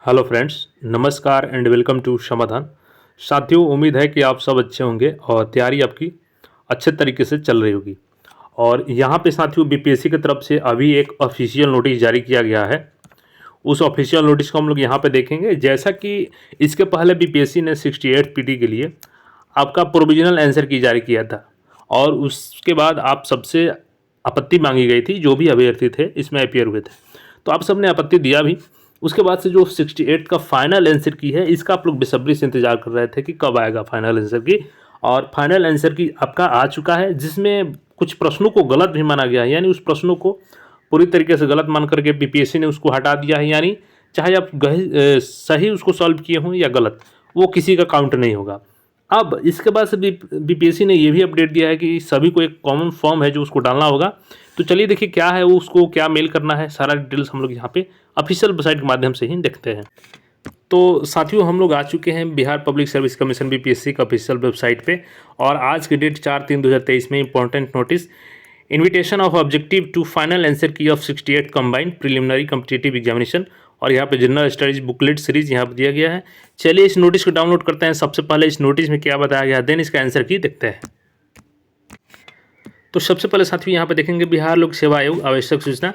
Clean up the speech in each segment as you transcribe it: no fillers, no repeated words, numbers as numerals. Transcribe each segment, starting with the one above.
Hello friends, नमस्कार and welcome to समाधान। साथियों, उम्मीद है कि आप सब अच्छे होंगे और तैयारी आपकी अच्छे तरीके से चल रही होगी। और यहाँ पे साथियों बीपीएससी की तरफ से अभी एक ऑफिशियल नोटिस जारी किया गया है। उस ऑफिशियल नोटिस को हम लोग यहाँ पे देखेंगे। जैसा कि इसके पहले बीपीएससी ने 68 पीटी के लिए आपका प्रोविजनल आंसर की जारी किया था और उसके बाद आप सबसे आपत्ति मांगी गई थी, जो भी अभ्यर्थी थे इसमें अपियर हुए थे, तो आप सबने आपत्ति दिया भी। उसके बाद से जो 68 का फाइनल आंसर की है, इसका आप लोग बेसब्री से इंतजार कर रहे थे कि कब आएगा फाइनल आंसर की। और फाइनल आंसर की आपका आ चुका है, जिसमें कुछ प्रश्नों को गलत भी माना गया है, यानी उस प्रश्नों को पूरी तरीके से गलत मान करके बीपीएससी ने उसको हटा दिया है। यानी चाहे आप सही उसको सॉल्व किए हों या गलत, वो किसी का काउंट नहीं होगा। अब इसके बाद से बीपीएससी ने ये भी अपडेट दिया है कि सभी को एक कॉमन फॉर्म है जो उसको डालना होगा। तो चलिए देखिए क्या है वो, उसको क्या मेल करना है, सारा डिटेल्स हम लोग यहाँ पे ऑफिशियल वेबसाइट के माध्यम से ही देखते हैं। तो साथियों, हम लोग आ चुके हैं Bihar public service commission BPSC का ऑफिशियल वेबसाइट पे। और आज की डेट 4/3/2023 में important notice, invitation of objective to final answer key of 68 combined preliminary competitive examination, और यहाँ पे जनरल स्टडीज बुकलेट सीरीज यहाँ पर दिया गया है। चलिए इस नोटिस को डाउनलोड करते हैं। सबसे पहले इस नोटिस में क्या बताया गया है, देन इसका आंसर की देखते हैं। तो सबसे पहले साथियों यहाँ पे देखेंगे बिहार लोक सेवा आयोग आवश्यक सूचना,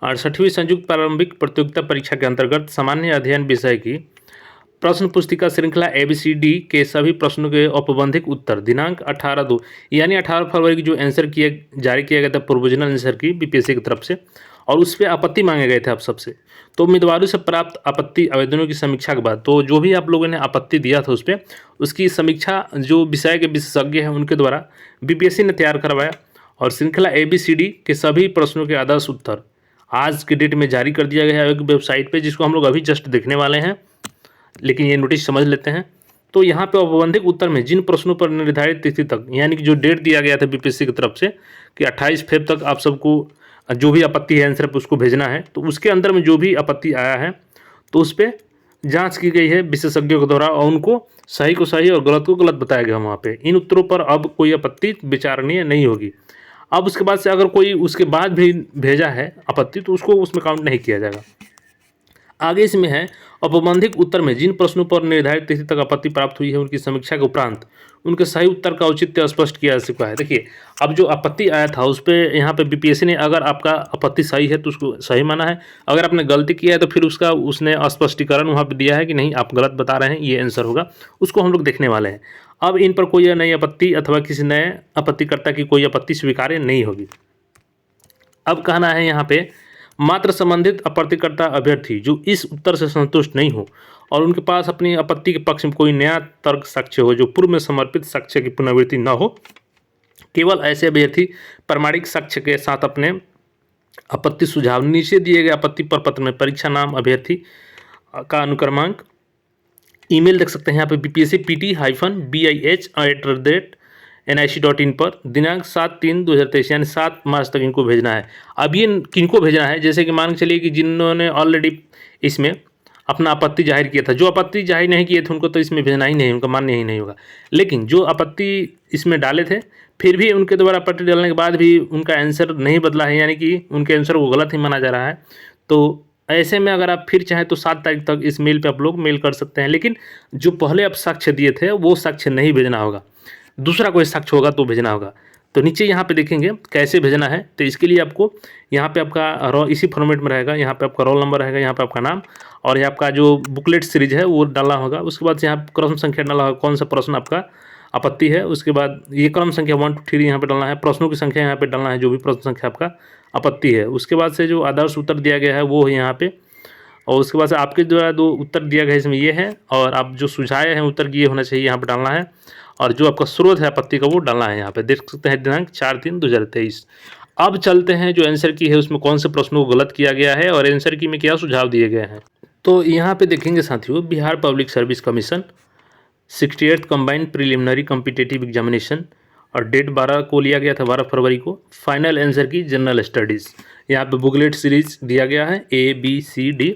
68वीं संयुक्त प्रारंभिक प्रतियोगिता परीक्षा के अंतर्गत सामान्य अध्ययन विषय की प्रश्न पुस्तिका श्रृंखला ABCD के सभी प्रश्नों के औपबंधिक उत्तर दिनांक 18/2 यानी 18 फरवरी की जो आंसर जारी किया गया था प्रोविजनल आंसर की बीपीएससी की तरफ से, और उस पर आपत्ति मांगे गए थे आप सबसे। तो उम्मीदवारों से प्राप्त आपत्ति आवेदनों की समीक्षा के बाद, तो जो भी आप लोगों ने आपत्ति दिया था उस पर, उसकी समीक्षा जो विषय के विशेषज्ञ हैं उनके द्वारा बीपीएससी ने तैयार करवाया। और श्रृंखला ABCD के सभी प्रश्नों के आदर्श उत्तर आज के डेट में जारी कर दिया गया है एक वेबसाइट पे, जिसको हम लोग अभी जस्ट देखने वाले हैं, लेकिन ये नोटिस समझ लेते हैं। तो यहाँ पे औपबंधिक उत्तर में जिन प्रश्नों पर निर्धारित तिथि तक, यानी कि जो डेट दिया गया था बीपीएससी की तरफ से कि 28 फेब तक आप सबको जो भी आपत्ति है आंसर पर उसको भेजना है, तो उसके अंदर में जो भी आपत्ति आया है तो उस पर जाँच की गई है विशेषज्ञों के द्वारा, और उनको सही को सही और गलत को गलत बताया गया वहाँ पे। इन उत्तरों पर अब कोई आपत्ति विचारणीय नहीं होगी। अब उसके बाद से अगर कोई उसके बाद भी भेजा है आपत्ति, तो उसको उसमें काउंट नहीं किया जाएगा। आगे इसमें है औपबंधिक उत्तर में जिन प्रश्नों पर निर्धारित तिथि तक आपत्ति प्राप्त हुई है उनकी समीक्षा के उपरांत उनके सही उत्तर का औचित्य स्पष्ट किया जा चुका है। देखिए, अब जो आपत्ति आया था उस पर यहाँ पे बीपीएससी ने अगर आपका आपत्ति सही है तो उसको सही माना है, अगर आपने गलती किया है तो फिर उसका उसने स्पष्टीकरण वहाँ पे दिया है कि नहीं आप गलत बता रहे हैं, ये आंसर होगा। उसको हम लोग देखने वाले हैं। अब इन पर कोई नई आपत्ति अथवा किसी नए आपत्तिकर्ता की कोई आपत्ति स्वीकार्य नहीं होगी। अब कहना है यहाँ पे, मात्र संबंधित आपत्तिकर्ता अभ्यर्थी जो इस उत्तर से संतुष्ट नहीं हो और उनके पास अपनी आपत्ति के पक्ष में कोई नया तर्क साक्ष्य हो जो पूर्व में समर्पित साक्ष्य की पुनरावृत्ति न हो, केवल ऐसे अभ्यर्थी प्रमाणिक साक्ष्य के साथ अपने आपत्ति सुझाव नीचे दिए गए आपत्ति प्रपत्र में परीक्षा नाम, अभ्यर्थी का अनुक्रमांक, ईमेल देख सकते हैं यहाँ पे bpsc.bih@nic.in पर दिनांक 7/3/2023 यानी 7 मार्च तक इनको भेजना है। अब ये किनको भेजना है, जैसे कि मान के चलिए कि जिन्होंने ऑलरेडी इसमें अपना आपत्ति जाहिर किया था, जो आपत्ति जाहिर नहीं किए थे उनको तो इसमें भेजना ही नहीं, उनका मान्य ही नहीं होगा। लेकिन जो आपत्ति इसमें डाले थे फिर भी उनके द्वारा आपत्ति डालने के बाद भी उनका आंसर नहीं बदला है, यानी कि उनके आंसर को गलत ही माना जा रहा है, तो ऐसे में अगर आप फिर चाहें तो 7 तारीख तक इस मेल पे आप लोग मेल कर सकते हैं। लेकिन जो पहले आप साक्ष्य दिए थे वो साक्ष्य नहीं भेजना होगा, दूसरा कोई साक्ष्य होगा तो भेजना होगा। तो नीचे यहाँ पे देखेंगे कैसे भेजना है। तो इसके लिए आपको यहाँ पे आपका इसी फॉर्मेट में रहेगा, यहाँ पे आपका रोल नंबर रहेगा, यहाँ पे आपका नाम, और यहाँ आपका जो बुकलेट सीरीज है वो डालना होगा। उसके बाद यहाँ क्रम संख्या डालना होगा, कौन सा प्रश्न आपका आपत्ति है। उसके बाद ये क्रम संख्या 1 to 3 यहाँ पे डालना है, प्रश्नों की संख्या यहाँ पे डालना है, जो भी प्रश्न संख्या आपका आपत्ति है। उसके बाद से जो आदर्श उत्तर दिया गया है वो है यहाँ पे, और उसके बाद से आपके द्वारा 2 उत्तर दिया गया है इसमें ये है, और आप जो सुझाए हैं उत्तर की ये होना चाहिए यहाँ पे डालना है, और जो आपका स्रोत है आपत्ति का वो डालना है। यहाँ पे देख सकते हैं दिनांक 4/3/2023। अब चलते हैं जो आंसर की है उसमें कौन से प्रश्नों को गलत किया गया है और आंसर की में क्या सुझाव दिए गए हैं। तो यहाँ पे देखेंगे साथियों, Bihar public service commission 68th combined preliminary competitive examination, और डेट 12 को लिया गया था, 12 फरवरी को। फाइनल आंसर की जनरल स्टडीज़, यहाँ पे बुकलेट सीरीज दिया गया है ABCD,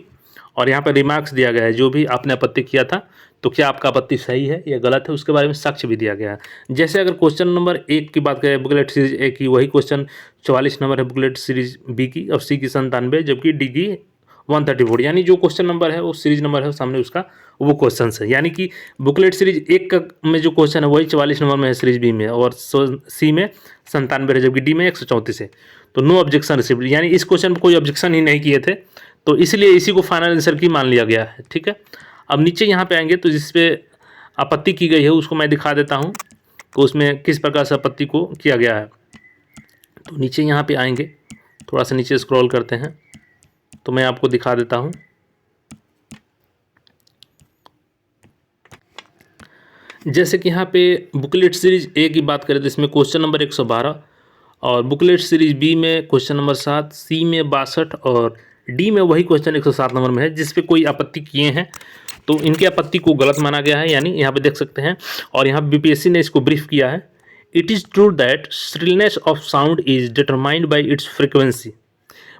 और यहाँ पे रिमार्क्स दिया गया है जो भी आपने आपत्ति किया था, तो क्या आपका आपत्ति सही है या गलत है उसके बारे में साक्ष्य भी दिया गया है। जैसे अगर क्वेश्चन नंबर 1 की बात करें बुकलेट सीरीज A की, वही क्वेश्चन 44 नंबर है बुकलेट सीरीज B की और C की 97, जबकि D की 134, यानी जो क्वेश्चन नंबर है वो सीरीज नंबर है सामने उसका, वो क्वेश्चन है। यानी कि बुकलेट सीरीज 1 में जो क्वेश्चन है वही 44 नंबर में है सीरीज बी में, और सी में 97 है, जबकि डी में 134 है। तो नो ऑब्जेक्शन रिसीव्ड, यानी इस क्वेश्चन पर कोई ऑब्जेक्शन ही नहीं किए थे, तो इसलिए इसी को फाइनल आंसर की मान लिया गया है। ठीक है, अब नीचे यहाँ पे आएंगे तो जिसपे आपत्ति की गई है उसको मैं दिखा देता हूँ, तो उसमें किस प्रकार से आपत्ति को किया गया है। तो नीचे यहाँ पे आएंगे, थोड़ा सा नीचे स्क्रॉल करते हैं तो मैं आपको दिखा देता हूँ। जैसे कि यहाँ पे बुकलेट सीरीज ए की बात करें तो इसमें क्वेश्चन नंबर 112, और बुकलेट सीरीज बी में क्वेश्चन नंबर 7, सी में 62 और डी में वही क्वेश्चन 107 नंबर में है जिस पे कोई आपत्ति किए हैं, तो इनकी आपत्ति को गलत माना गया है, यानी यहाँ पे देख सकते हैं। और यहाँ बीपीएससी ने इसको ब्रीफ किया है। It is true that shrillness of sound is determined by its frequency,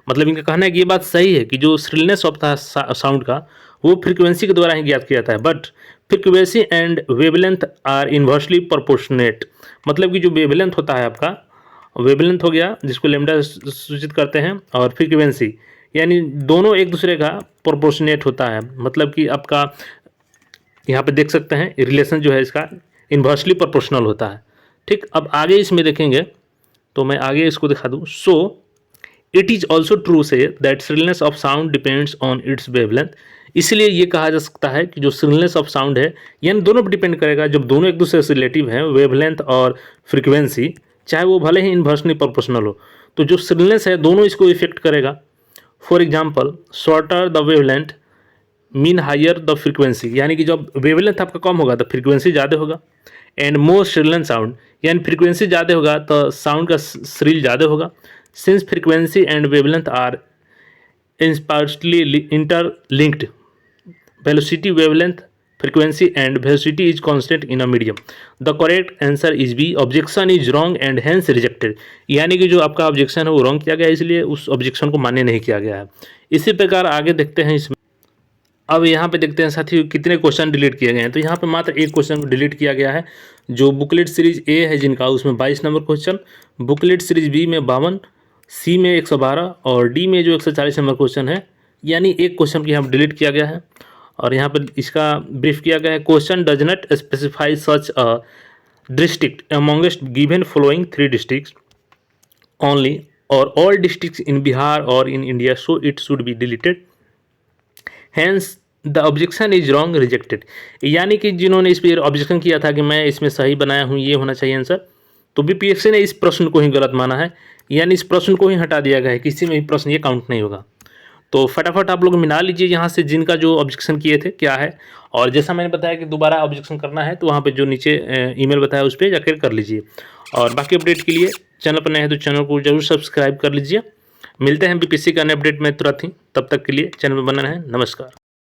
मतलब इनका कहना है कि ये बात सही है कि जो श्रिलनेस ऑफ था साउंड का वो फ्रीक्वेंसी के द्वारा ही ज्ञात किया जाता है, but frequency and wavelength are inversely proportionate, मतलब कि जो वेवलेंथ होता है आपका, वेवलेंथ हो गया जिसको लेमडा सूचित करते हैं, और फ्रीक्वेंसी यानी दोनों एक दूसरे का प्रोपोर्शनेट होता है, मतलब कि आपका यहाँ पे देख सकते हैं रिलेशन जो है इसका इन्वर्सली प्रोपोर्शनल होता है। ठीक, अब आगे इसमें देखेंगे तो मैं आगे इसको दिखा दूँ। So it is also true say that shrillness of sound depends on it's wavelength, इसलिए ये कहा जा सकता है कि जो श्रिलनेस ऑफ साउंड है यानी दोनों पर डिपेंड करेगा, जब दोनों एक दूसरे से रिलेटिव हैं वेवलेंथ और फ्रीक्वेंसी, चाहे वो भले ही इन्वर्सली प्रोपोर्शनल हो, तो जो श्रिलनेस है दोनों इसको इफेक्ट करेगा। For example, shorter the wavelength mean higher the frequency, यानी कि जब वेवलेंथ आपका कम होगा तो फ्रीक्वेंसी ज़्यादा होगा, एंड मोर श्रिलन साउंड, यानी फ्रीक्वेंसी ज़्यादा होगा तो साउंड का श्रिल ज़्यादा होगा। Since frequency and wavelength are inversely interlinked, velocity wavelength frequency and velocity is constant in a medium, the correct answer is B, objection is wrong and hence rejected, यानी कि जो आपका ऑब्जेक्शन है वो wrong किया गया है, इसलिए उस ऑब्जेक्शन को मान्य नहीं किया गया है। इसी प्रकार आगे देखते हैं इसमें, अब यहाँ पे देखते हैं साथियों कितने क्वेश्चन डिलीट किए गए हैं। तो यहाँ पे मात्र एक क्वेश्चन को डिलीट किया गया है, जो बुकलेट सीरीज ए है जिनका, उसमें 22 number question, booklet series B में 52, सी में 112 और डी में जो 140 नंबर क्वेश्चन है, यानी एक क्वेश्चन को यहाँ डिलीट किया गया है। और यहाँ पर इसका ब्रीफ किया गया है, question does not specify such a district amongst given following 3 districts only और ऑल डिस्ट्रिक्ट्स इन बिहार और in India, so it should be deleted, hence the objection is wrong rejected, यानी कि जिन्होंने इस पर ऑब्जेक्शन किया था कि मैं इसमें सही बनाया हूँ, ये होना चाहिए आंसर, तो बीपीएससी ने इस प्रश्न को ही गलत माना है, यानी इस प्रश्न को ही हटा दिया गया है, किसी में भी प्रश्न ये काउंट नहीं होगा। तो फटाफट आप लोग मिला लीजिए यहाँ से जिनका जो ऑब्जेक्शन किए थे क्या है, और जैसा मैंने बताया कि दोबारा ऑब्जेक्शन करना है तो वहाँ पे जो नीचे ईमेल बताया उस पर जाकर कर लीजिए। और बाकी अपडेट के लिए चैनल पर नए हैं तो चैनल को जरूर सब्सक्राइब कर लीजिए। मिलते हैं बीपीएससी का नए अपडेट में तुरंत ही, तब तक के लिए चैनल पर बने रहें। नमस्कार।